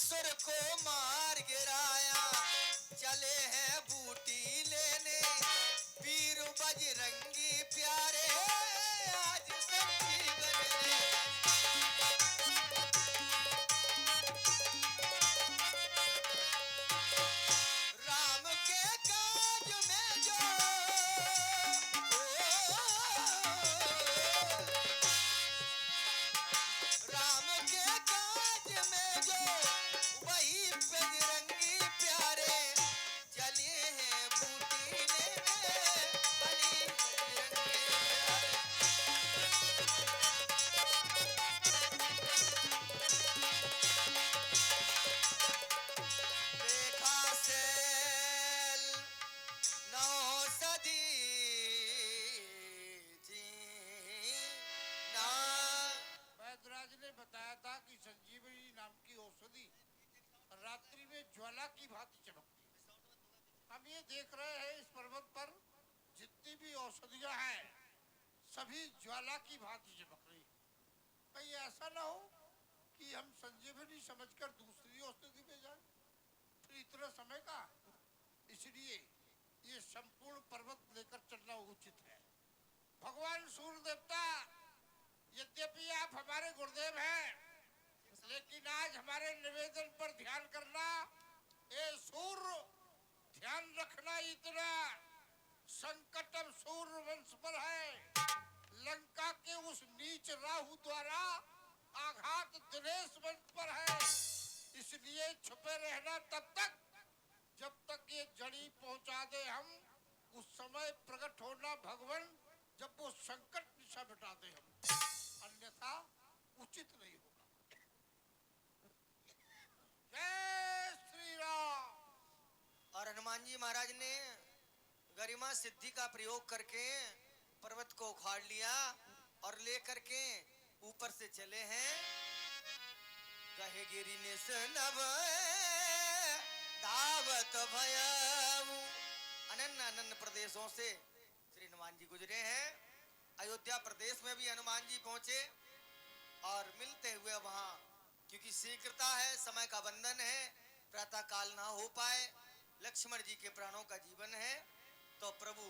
असुर को मार गिराया, चले हैं बूटी लेने वीर बजरंगी प्यारे, आज संजीवन राम के काज में जो राम के काज में जो वही बजरंगी प्यारे, चले हैं बूटी लेने बली बजरंगी प्यारे। देखा सेल नौ सदी थी ना। वैद्यराज ने बताया था कि संजीवनी नाम की औषधि रात्रि में ज्वाला की भांति चमकती है। हम ये देख रहे हैं इस पर्वत पर जितनी भी औषधियां हैं सभी ज्वाला की भांति चमक रही है। कहीं ऐसा ना हो कि हम संजीवनी समझकर दूसरी औषधि में जाएं, फिर इतना समय का। इसलिए ये संपूर्ण पर्वत लेकर चलना उचित है। भगवान सूर्य देवता, यद्यपि आप हमारे गुरुदेव हैं, लेकिन आज हमारे निवेदन पर ध्यान करना। ए सूर्य, ध्यान रखना, इतना संकट अब सूर्य वंश पर है। लंका के उस नीच राहु द्वारा आघात दिनेश वंश पर है। इसलिए छुपे रहना तब तक जब तक ये जड़ी पहुंचा दे हम, उस समय प्रकट होना भगवान जब वो संकट निशा मिटा दे हम, अन्यथा उचित नहीं होगा। जय श्री राम। और हनुमान जी महाराज ने गरिमा सिद्धि का प्रयोग करके पर्वत को उखाड़ लिया और लेकर के ऊपर से चले हैं। कहे गिरि निसनभ दावत भयऊ। अनन्य अनन्य प्रदेशों से श्री हनुमान जी गुजरे हैं। अयोध्या प्रदेश में भी हनुमान जी पहुंचे और मिलते हुए वहां, क्योंकि शीघ्रता है, समय का बंधन है, प्रातः काल ना हो पाए, लक्ष्मण जी के प्राणों का जीवन है, तो प्रभु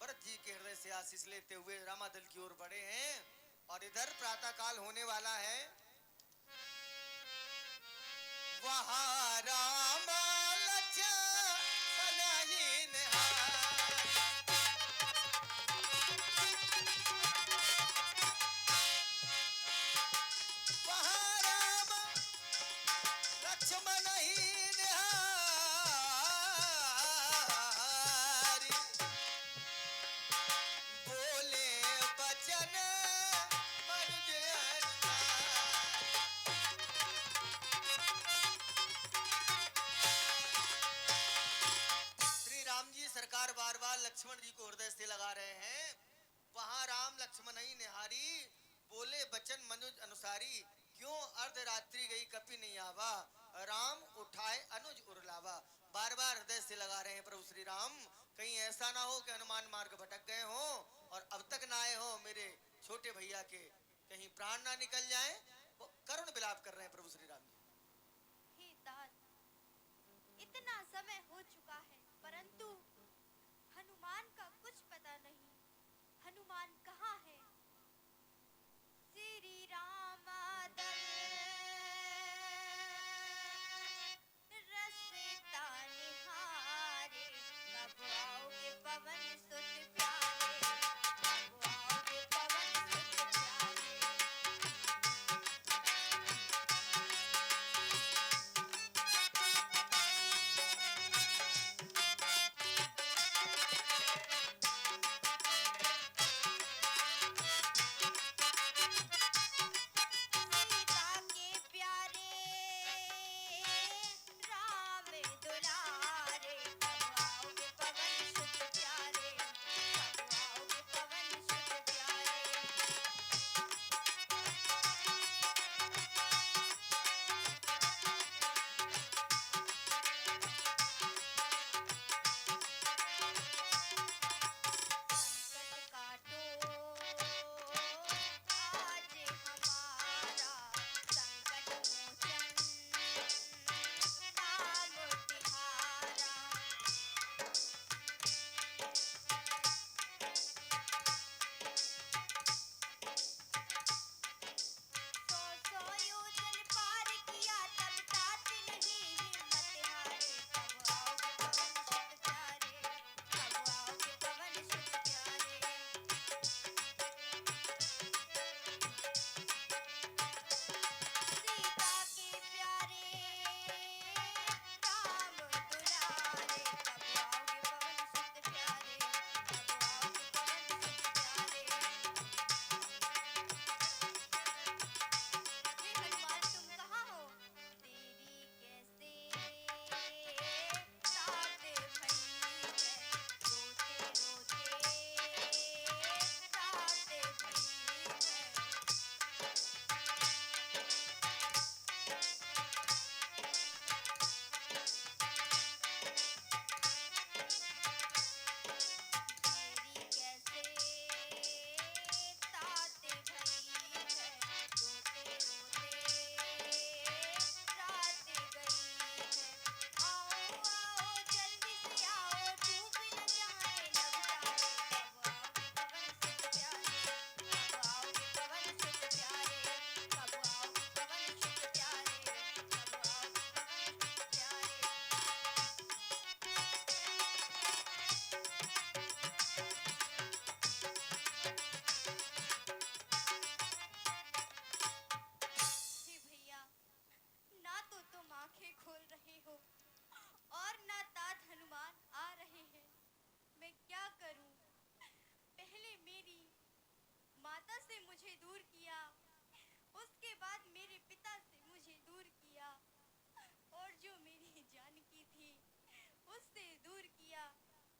भरत जी के हृदय से आशीष लेते हुए रामादल की ओर बढ़े हैं। और इधर प्रातः काल होने वाला है। वहाँ राम लक्ष्मण ही निहार, वहाँ राम लक्ष्मण ही निहार, बोले बचन मनुज श्री राम जी सरकार बार बार लक्ष्मण जी को हृदय से लगा रहे हैं। वहाँ राम लक्ष्मण ही निहारी, बोले बचन मनुज अनुसारी, क्यों अर्धरात्रि गई कपि नहीं आवा, राम उठाए अनुज उरलावा। बार बार हृदय से लगा रहे हैं प्रभु श्री राम, कहीं ऐसा ना हो कि हनुमान मार्ग भटक गए हो और अब तक ना आए हो मेरे छोटे भैया के, कहीं प्राण ना निकल जाए। वो करुण विलाप कर रहे हैं प्रभु श्री राम जी। हे तात, इतना समय हो चुका है परंतु हनुमान का कुछ पता नहीं। हनुमान कहाँ है? श्री राम दल रसिता निहारे, कब आओगे पवन सुत प्यारे, कब आओगे पवन सुत प्यारे। बोल रहे हो और ना तात हनुमान आ रहे हैं। मैं क्या करूं? पहले मेरी माता से मुझे दूर किया, उसके बाद मेरे पिता से मुझे दूर किया, और जो मेरी जानकी थी उससे दूर किया।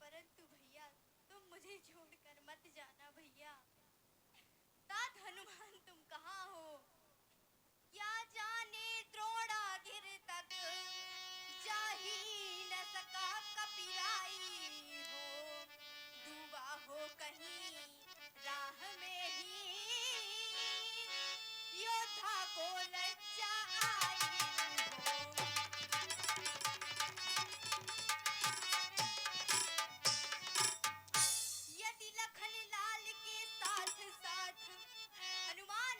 परंतु भैया, तुम मुझे छोड़कर मत जाना भैया। तात हनुमान, तुम कहाँ हो? क्या जाने द्रोणागिर तक जा ही न सका कपिराई हो, डूबा हो कहीं राह में ही योद्धा को लज्जा आई हो। यदि लखन लाल के साथ साथ हनुमान,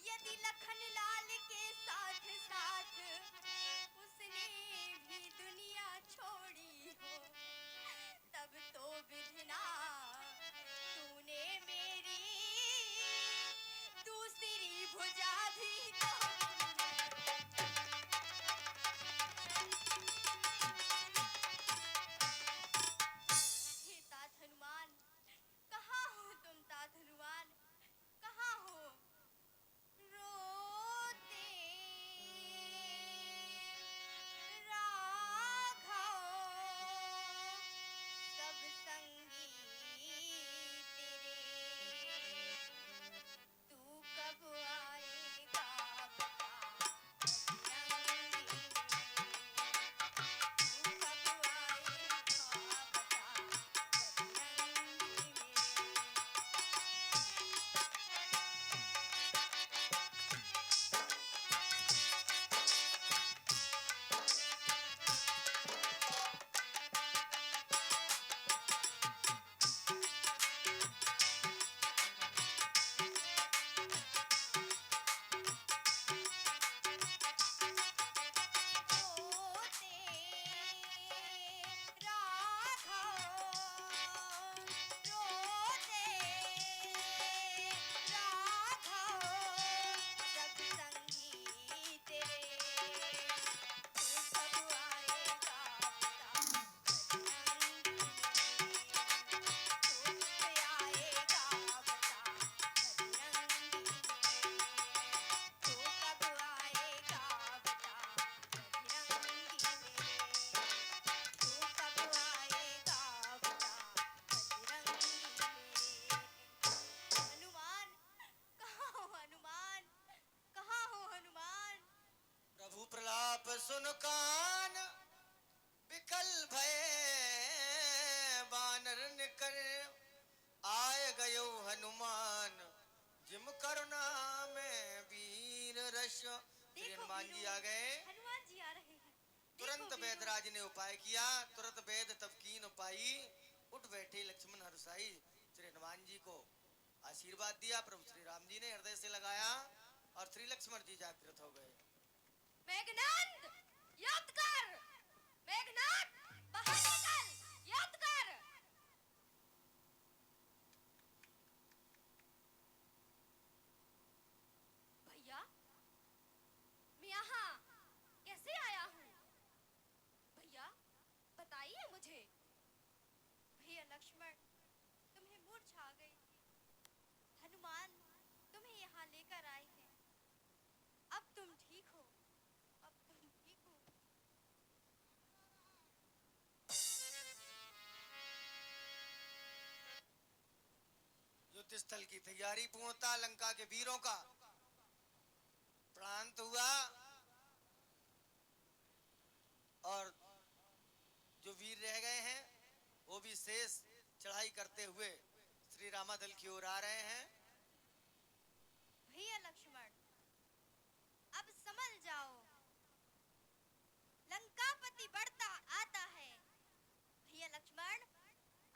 यदि लखन लाल के साथ साथ उसने भी दुनिया छोड़ी हो, तब तो विधना तूने मेरी दूसरी भुजा भी तोड़ी है। हे तात हनुमान, कहाँ हो तुम? तात हनुमान, कहाँ हो? रोते राघव सब संगी तेरे, तू कब आएगा बता बजरंगी मेरे, तू कब आएगा बता बजरंगी मेरे। रोते राघव, रोते राघव सब संगी तेरे, तू कब आएगा बता बजरंगी मेरे, तू कब आएगा बता बजरंगी मेरे, तू कब आएगा बता बजरंगी मेरे, तू कब आएगा बता बजरंगी मेरे। हनुमान, कहाँ हो हनुमान? कहाँ हो हनुमान? प्रभु प्रलाप सुन कान विकल भय, बानर निकर आए गयो हनुमान, जिम करुणा में वीर रस। श्री देखो हनुमान जी वीरों, आ गए। हनुमान जी आ रहे हैं। तुरंत देखो वीरों, वैदराज ने उपाय किया, तुरंत वैद तब कीन उपाई, उठ बैठे लक्ष्मण हरसाई। श्री हनुमान जी को आशीर्वाद दिया, प्रभु श्री राम जी ने हृदय से लगाया और श्री लक्ष्मण जी जागृत हो गए। मेघनाद, युद्ध कर! मेघनाद, बाहर निकल, युद्ध कर! भैया, मैं यहाँ कैसे आया हूँ? भैया, बताइए मुझे। भैया लक्ष्मण, तुम्हें मूर्छा आ गई थी। हनुमान तुम्हें यहाँ लेकर आए हैं। अब तुम ठीक हो, अब तुम ठीक हो। युद्ध स्थल की तैयारी पूर्णता, लंका के वीरों का प्रांत हुआ और जो वीर रह गए हैं वो भी शेष चढ़ाई करते हुए श्री रामादल की ओर आ रहे हैं। भैया लक्ष्मण, अब समझ जाओ, लंकापति बढ़ता आता है। भैया लक्ष्मण,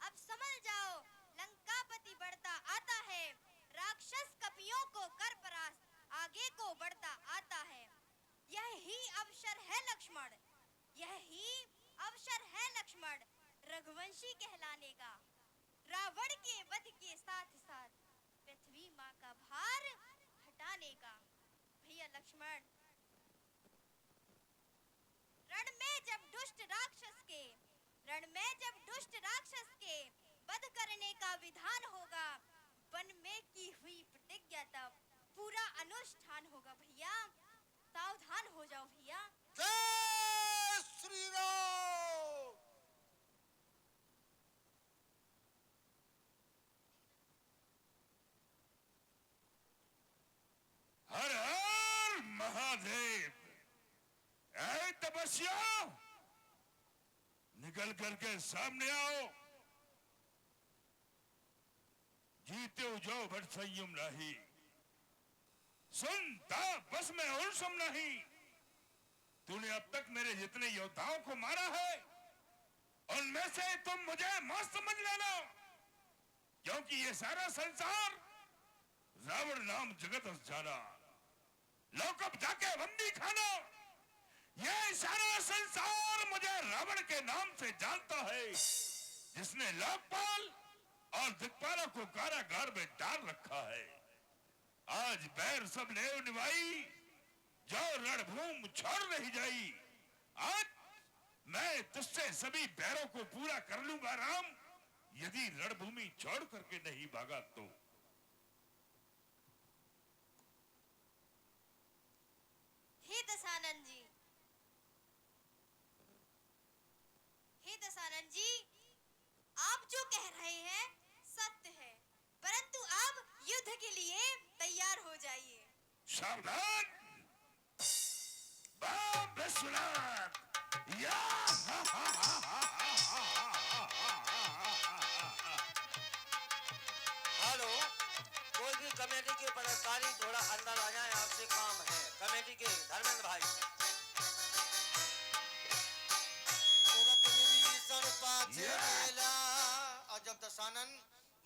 अब समझ जाओ, लंकापति बढ़ता आता है। राक्षस कपियों को कर परास्त आगे को बढ़ता आता है। यही अवसर है लक्ष्मण, यही अवसर है लक्ष्मण, रघुवंशी कहलाने का। रावण के वध के साथ साथ पृथ्वी माँ का भार हटाने का। भैया लक्ष्मण, रण रण में जब दुष्ट राक्षस के वध करने का विधान होगा, वन में की हुई प्रतिज्ञा तब पूरा अनुष्ठान होगा भैया। सावधान हो जाओ भैया। जय श्री राम। हर हर महादेव। ऐ तपस्या, निकल करके सामने आओ। जीते हो जो बट संयम नहीं, सुनता बस में उल्सम नहीं। तूने अब तक मेरे जितने योद्धाओं को मारा है, उनमें से तुम मुझे मस्त समझ लेना, क्योंकि ये सारा संसार रावण नाम जगत जाना, लोकप जाके बंदी खाना, ये सारा संसार मुझे रावण के नाम से जानता है, जिसने लोकपाल और दिक्पालों को कारागार में डाल रखा है। आज बैर सब लेव निभाई, जो रणभूमि छोड़ नहीं जाई। आज मैं तुझसे सभी बैरों को पूरा कर लूंगा राम, यदि रणभूमि छोड़ करके नहीं भागा तो। हे दशानन जी, हे दशानन जी, आप जो कह रहे हैं सत्य है, परंतु आप युद्ध के लिए तैयार हो जाइए। सावधान, बाप विश्वनाथ, या हेलो, कोई भी कमेटी के पदाधिकारी थोड़ा अंदर आ जाए, आपसे काम है। कमेटी के धर्मेंद्र भाई। और जब दशानन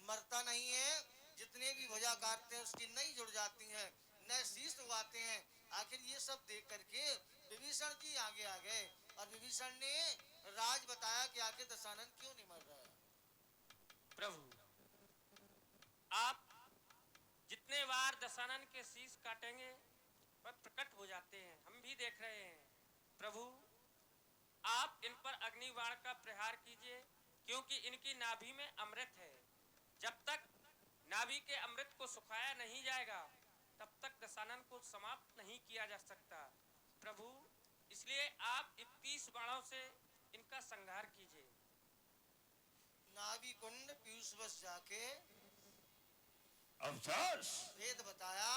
मरता नहीं है, जितने भी भुजा काटते हैं उसकी नई जुड़ जाती हैं, नए शीश उगाते हैं। आखिर ये सब देख करके विभीषण जी आगे आ गए और विभीषण ने राज बताया कि आखिर दशानन क्यों नहीं मर रहा है। प्रभु, आप जितने बार दशानन के शीश काटेंगे वह प्रकट हो जाते हैं, हम भी देख रहे हैं। प्रभु, आप इन पर अग्निबाण का प्रहार कीजिए, क्योंकि इनकी नाभि में अमृत है। जब तक नाभि के अमृत को सुखाया नहीं जाएगा, तब तक दशानन को समाप्त नहीं किया जा सकता। प्रभु, इसलिए आप 31 बाणों से इनका संहार कीजिए। नाभि कुंड पीयूष बस जाके अवसास, भेद बताया।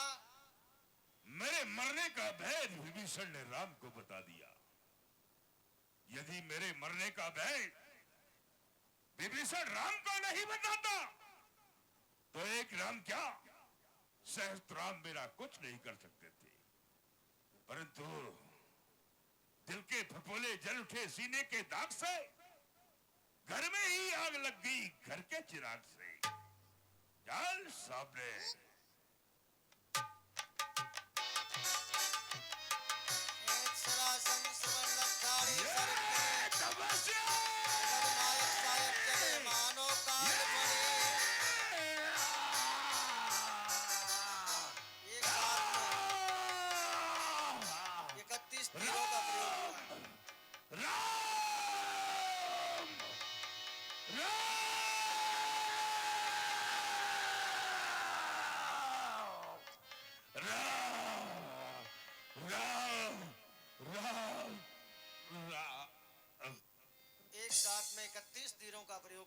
मेरे मरने का भेद विभीषण ने राम को बता दिया। यदि मेरे मरने का भेद विभीषण राम को नहीं बताता, तो एक राम क्या सहस्त्राम मेरा कुछ नहीं कर सकते थे। परंतु दिल के फफोले जल उठे सीने के दाग से, घर में ही आग लग गई घर के चिराग से। चल सामने।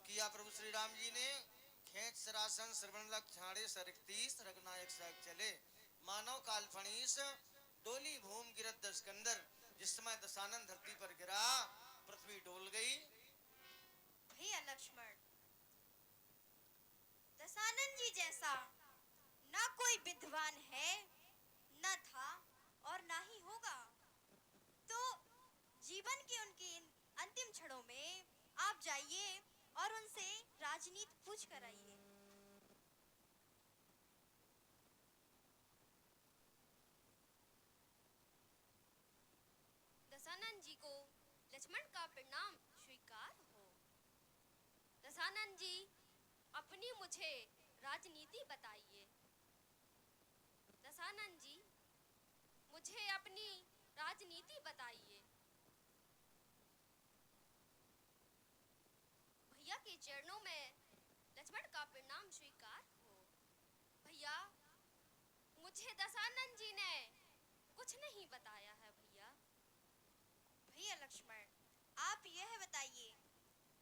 किया प्रभु श्री राम जी ने। खेत सरासन श्रवण लग झाड़े सरकतीस रगनायक साग चले, मानव काल फणीस डोली भूम गिरत दशकंदर। जिस समय दशानन धरती पर गिरा, पृथ्वी डोल गई। भैया लक्ष्मण, दशानन जी जैसा ना कोई विद्वान है, न था और ना ही होगा। तो जीवन के उनके अंतिम क्षणों में आप जाइए और उनसे राजनीति पूछ कर आइए। दशानन जी को लक्ष्मण का प्रणाम स्वीकार हो। दशानन जी, अपनी मुझे राजनीति बताइए। दशानन जी, मुझे अपनी राजनीति बताइए। के चरणों में लक्ष्मण का प्रणाम स्वीकार हो। भैया, मुझे दशानन जी ने कुछ नहीं बताया है भैया। भैया लक्ष्मण, आप यह बताइए,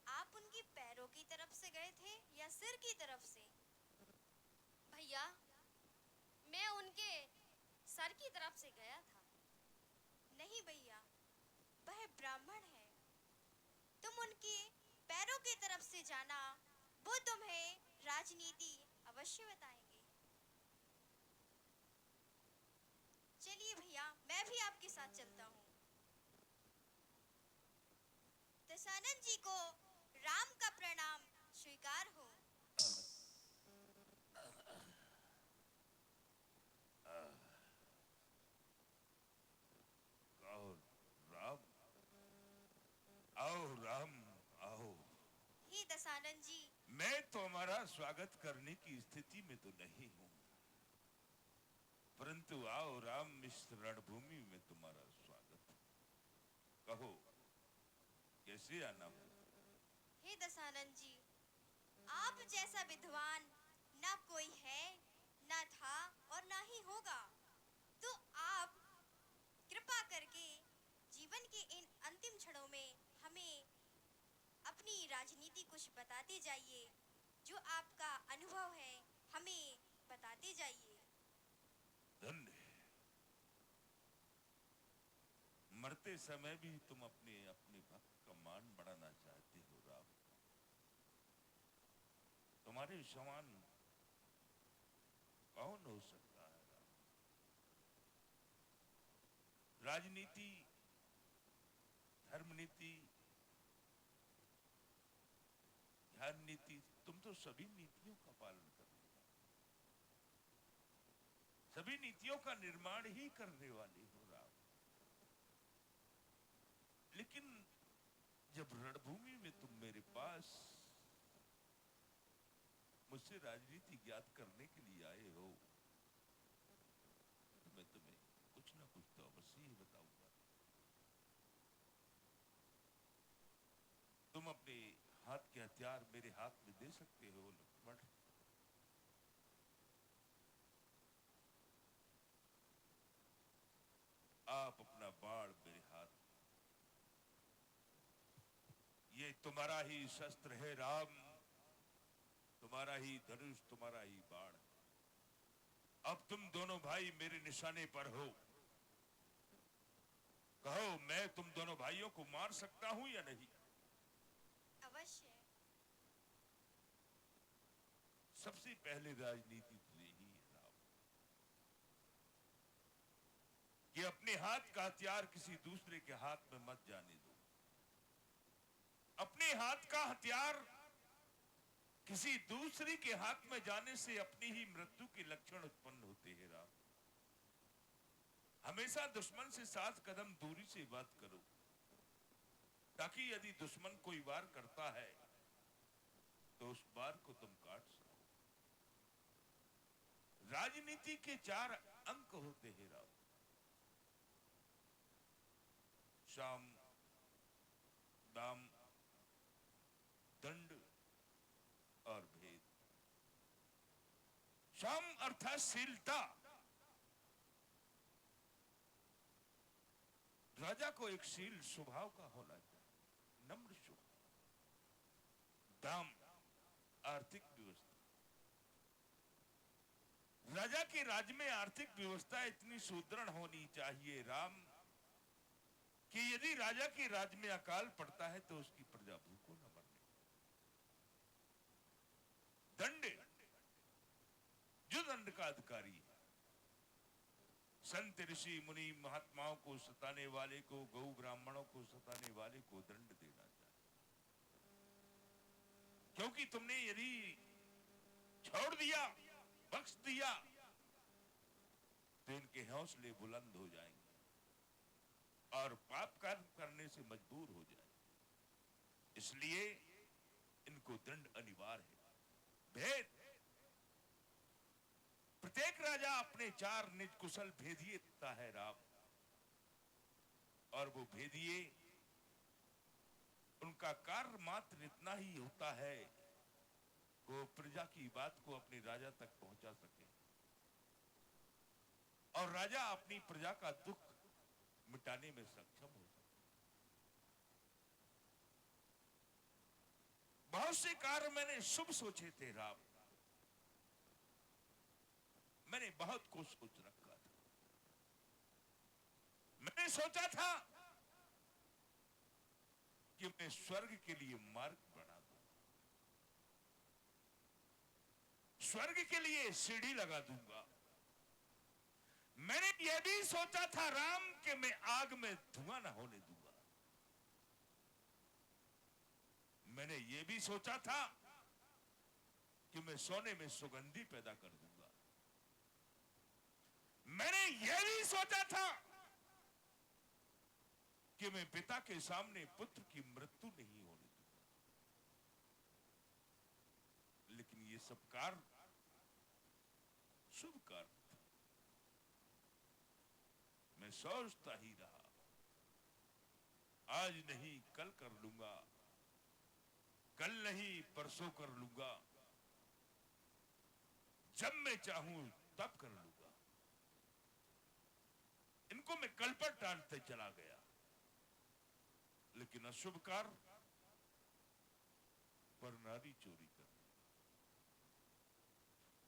आप उनकी पैरों की तरफ से गए थे या सिर की तरफ से? भैया, मैं उनके सर की तरफ से गया था। नहीं भैया, वह ब्राह्मण है। तुम उनके पैरों की तरफ से जाना, वो तुम्हें राजनीति अवश्य बताएंगे। चलिए भैया, मैं भी आपके साथ चलता हूँ। दशानन जी को राम का प्रणाम स्वीकार हो। आओ राम, आओ राम, आओ। हे दशानन जी, मैं तुम्हारा स्वागत करने की स्थिति में तो नहीं हूं, परंतु आओ राम, इस रणभूमि में तुम्हारा स्वागत। कहो कैसे आना हो? हे दशानन जी, आप जैसा विद्वान ना कोई है, ना था और ना ही होगा। तो आप कृपा करके जीवन के इन अंतिम क्षणों में हमें अपनी राजनीति कुछ बताते जाइए। जो आपका अनुभव है हमें बताते जाइए। धन्य, मरते समय भी तुम अपने अपने भक्त का मान बढ़ाना चाहते हो राम। तुम्हारे समान कौन हो सकता है राम? राजनीति, धर्म नीति, ध्यान नीति, तुम तो सभी नीतियों का पालन करने वाले, सभी नीतियों का निर्माण ही करने वाले हो राम। लेकिन जब रणभूमि में तुम मेरे पास मुझसे राजनीति ज्ञात करने के लिए आए हो, तो मैं तुम्हें कुछ ना कुछ तो अवश्य ही बताऊंगा। तुम अपने हाथ के हथियार मेरे हाथ में दे सकते हो लक्ष्मण। आप अपना बाण मेरे हाथ, ये तुम्हारा ही शस्त्र है राम, तुम्हारा ही धनुष, तुम्हारा ही बाण। अब तुम दोनों भाई मेरे निशाने पर हो। कहो, मैं तुम दोनों भाइयों को मार सकता हूं या नहीं? अवश्य। सबसे पहले राजनीति तो यही है राम, कि अपने हाथ का हथियार किसी दूसरे के हाथ में मत जाने दो। अपने हाथ का हथियार किसी दूसरे के हाथ में जाने से अपनी ही मृत्यु के लक्षण उत्पन्न होते हैं राम। हमेशा दुश्मन से 7 कदम दूरी से बात करो, ताकि यदि दुश्मन कोई वार करता है तो उस वार को तुम काट सको। राजनीति के 4 अंक होते हैं राम, साम, दाम, दंड और भेद। साम अर्थात शीलता। राजा को एक शील स्वभाव का होना चाहिए, नम्र स्वभाव। दाम, आर्थिक व्यवस्था। राजा के राज्य में आर्थिक व्यवस्था इतनी सुदृढ़ होनी चाहिए राम, कि यदि राजा के राज्य में अकाल पड़ता है तो उसकी प्रजा भूखों न मरने। दंड, जो दंड का अधिकारी है, संत ऋषि मुनि महात्माओं को सताने वाले को, गौ ब्राह्मणों को सताने वाले को दंड देना चाहिए। क्योंकि तुमने यदि छोड़ दिया, बख्श दिया, तो इनके हौसले बुलंद हो जाएंगे और पाप कर्म करने से मजबूर हो जाएंगे। इसलिए इनको दंड अनिवार्य है। भेद, प्रत्येक राजा अपने 4 निज कुशल भेदिए देता है राम, और वो भेदिए उनका कार्य मात्र इतना ही होता है कि वो प्रजा की बात को अपने राजा तक पहुंचा सके और राजा अपनी प्रजा का दुख मिटाने में सक्षम हो सके। बहुत से कार्य मैंने शुभ सोचे थे राम, मैंने बहुत कुछ सोच रखा था। मैंने सोचा था कि मैं स्वर्ग के लिए मार्ग बना दूं, स्वर्ग के लिए सीढ़ी लगा दूंगा। मैंने यह भी सोचा था राम कि मैं आग में धुआं ना होने दूंगा। मैंने यह भी सोचा था कि मैं सोने में सुगंधी पैदा कर दूंगा। मैंने यह भी सोचा था कि मैं पिता के सामने पुत्र की मृत्यु नहीं होने दूंगा। लेकिन ये सब कार्य शुभ कार्य था। मैं सोचता ही रहा, आज नहीं कल कर लूंगा, कल नहीं परसों कर लूंगा, जब मैं चाहूं तब कर लूंगा। इनको मैं कल पर टालते चला गया। लेकिन अशुभ कार्य पर नारी चोरी कर,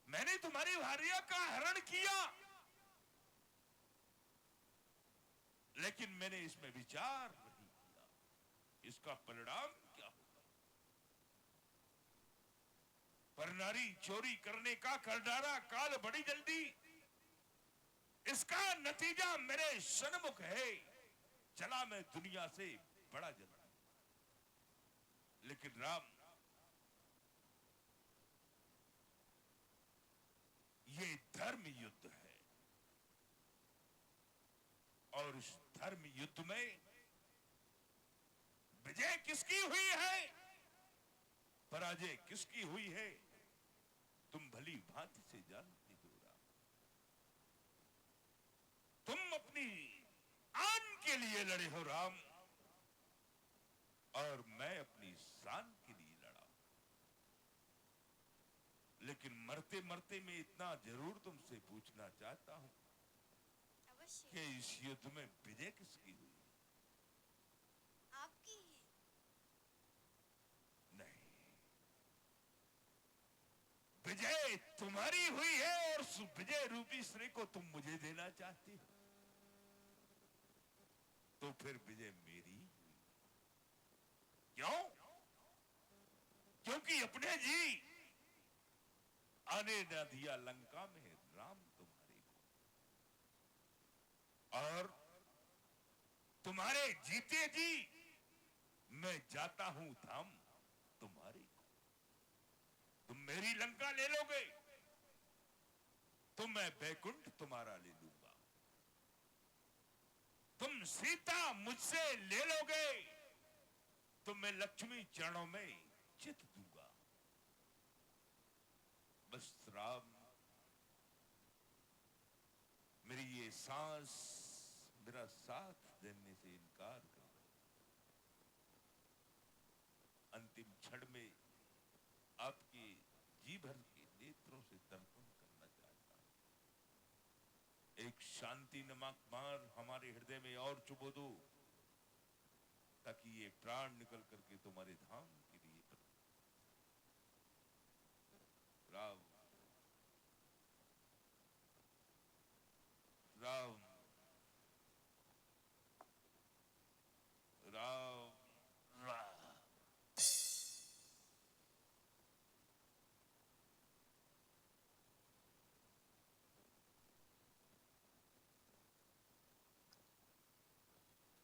मैंने तुम्हारी भार्या का हरण किया, लेकिन मैंने इसमें विचार नहीं किया इसका परिणाम क्या होगा। पर नारी चोरी करने का कर डाला काल बड़ी जल्दी, इसका नतीजा मेरे सन्मुख है। चला मैं दुनिया से बड़ा जल्दी। लेकिन राम, ये धर्म युद्ध है और इस धर्म युद्ध में विजय किसकी हुई है, पराजय किसकी हुई है, तुम भली भांति से जानते हो राम। तुम अपनी आन के लिए लड़े हो राम, और मैं अपनी शान के लिए लड़ा। लेकिन मरते मरते मैं इतना जरूर तुमसे पूछना चाहता हूं कि इस युद्ध में विजय किसकी हुई? आपकी ही। नहीं, विजय तुम्हारी हुई है और उस विजय रूपी श्री को तुम मुझे देना चाहती हो। तो फिर विजय मेरी हुई। क्यों? क्योंकि अपने जी आने न दिया लंका में राम तुम्हारे को, और तुम्हारे जीते जी मैं जाता हूं धाम तुम्हारे को। तुम मेरी लंका ले लोगे तो मैं बैकुंठ तुम्हारा ले लूंगा। तुम सीता मुझसे ले लोगे तो मैं लक्ष्मी चरणों में चित दूंगा। बस राम, मेरी ये सांस मेरा साथ देने से इनकार कर दो। अंतिम क्षण में आपके जी भर के नेत्रों से तर्पण करना चाहता हूं। एक शांति नमक बाण हमारे हृदय में और चुबो दो, ताकि ये प्राण निकल करके तुम्हारे धाम के लिए राम। राम राम राम।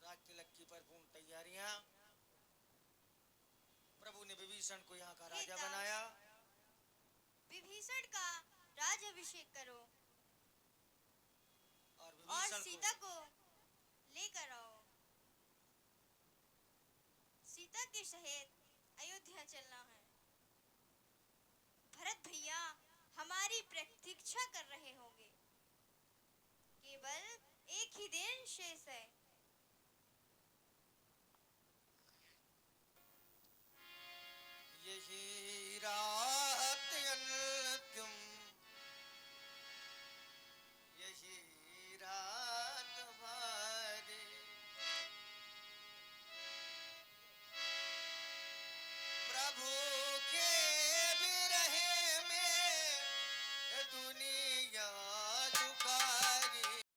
राज तिलक की भरपूर तैयारियां। प्रभु ने विभीषण को यहाँ का राजा पिता। बनाया। विभीषण का राज अभिषेक करो और और विभीषण सीता को लेकर आओ। सीता के सहित अयोध्या चलना है। भरत भैया हमारी प्रतीक्षा कर रहे होंगे। केवल एक ही दिन शेष है। दुनिया झुका